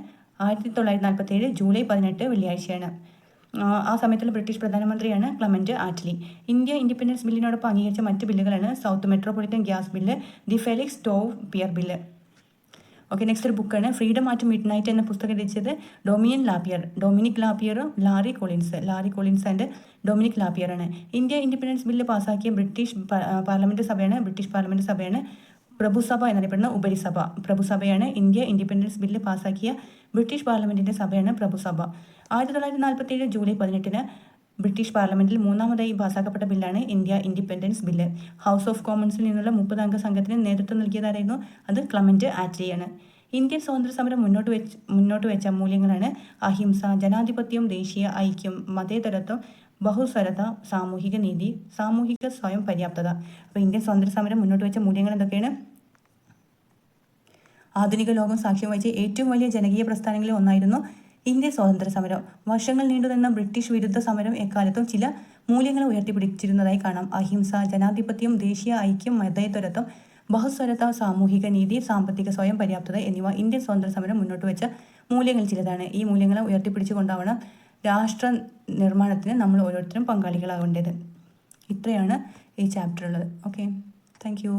1947 ജൂലൈ 18 വെള്ളിയാഴ്ചയാണ്. ആ സമയത്തുള്ള ബ്രിട്ടീഷ് പ്രധാനമന്ത്രിയാണ് ക്ലെമന്റ് ആറ്റ്ലി. ഇന്ത്യ ഇൻഡിപെൻഡൻസ് ബില്ലിനോടൊപ്പം അംഗീകരിച്ച മറ്റ് ബില്ലുകളാണ് south metropolitan gas bill, the Felixstowe pier bill. Next ഒരു ബുക്കാണ് ഫ്രീഡം അറ്റ് മിഡ്നൈറ്റ് എന്ന പുസ്തകം രചിച്ചത് ഡൊമിനിക് ലാപിയറും ലാറി കൊളിൻസ് ആൻഡ് ഡൊമിനിക് ലാപിയറാണ്. ഇന്ത്യ ഇൻഡിപെൻഡൻസ് ബില്ല് പാസാക്കിയ ബ്രിട്ടീഷ് പാർലമെന്റ് സഭയാണ് പ്രഭുസഭ എന്നറിയപ്പെടുന്ന ഉപരിസഭ. പ്രഭുസഭയാണ് ഇന്ത്യ ഇൻഡിപെൻഡൻസ് ബില്ല് പാസാക്കിയ ബ്രിട്ടീഷ് പാർലമെന്റിന്റെ സഭയാണ് പ്രഭുസഭ. 1947 ജൂലൈ 18 ബ്രിട്ടീഷ് പാർലമെന്റിൽ മൂന്നാമതായി പാസാക്കപ്പെട്ട ബില്ലാണ് India independence bill. House of കോമൺസിൽ നിന്നുള്ള 30 അംഗ സംഘത്തിന് നേതൃത്വം നൽകിയതായിരുന്നു അത് ക്ലെമന്റ് ആറ്റ്ലിയാണ്. ഇന്ത്യൻ സ്വാതന്ത്ര്യ സമരം മുന്നോട്ട് വെച്ച മൂല്യങ്ങളാണ് അഹിംസ, ജനാധിപത്യം, ദേശീയ ഐക്യം, മതേതരത്വം, ബഹുസ്വരത, സാമൂഹിക നീതി, സാമൂഹിക സ്വയം പര്യാപ്തത. അപ്പോൾ ഇന്ത്യൻ സ്വാതന്ത്ര്യ സമരം മുന്നോട്ട് വെച്ച മൂല്യങ്ങൾ എന്തൊക്കെയാണ്? ആധുനിക ലോകം സാക്ഷ്യം വഹിച്ച ഏറ്റവും വലിയ ജനകീയ പ്രസ്ഥാനങ്ങളിൽ ഒന്നായിരുന്നു ഇന്ത്യൻ സ്വാതന്ത്ര്യ സമരം. വർഷങ്ങൾ നീണ്ടുനിന്ന ബ്രിട്ടീഷ് വിരുദ്ധ സമരം എക്കാലത്തും ചില മൂല്യങ്ങൾ ഉയർത്തിപ്പിടിച്ചിരുന്നതായി കാണാം. അഹിംസ, ജനാധിപത്യം, ദേശീയ ഐക്യം, മതേതരത്വം, ബഹുസ്വരത, സാമൂഹിക നീതി, സാമ്പത്തിക സ്വയം പര്യാപ്തത എന്നിവ ഇന്ത്യൻ സ്വാതന്ത്ര്യ സമരം മുന്നോട്ട് വെച്ച മൂല്യങ്ങൾ ചിലതാണ്. ഈ മൂല്യങ്ങളെ ഉയർത്തിപ്പിടിച്ചുകൊണ്ടാവണം രാഷ്ട്ര നിർമ്മാണത്തിന് നമ്മൾ ഓരോരുത്തരും പങ്കാളികളാവേണ്ടത്. ഇത്രയാണ് ഈ ചാപ്റ്റർ ഉള്ളത്. Okay, thank you.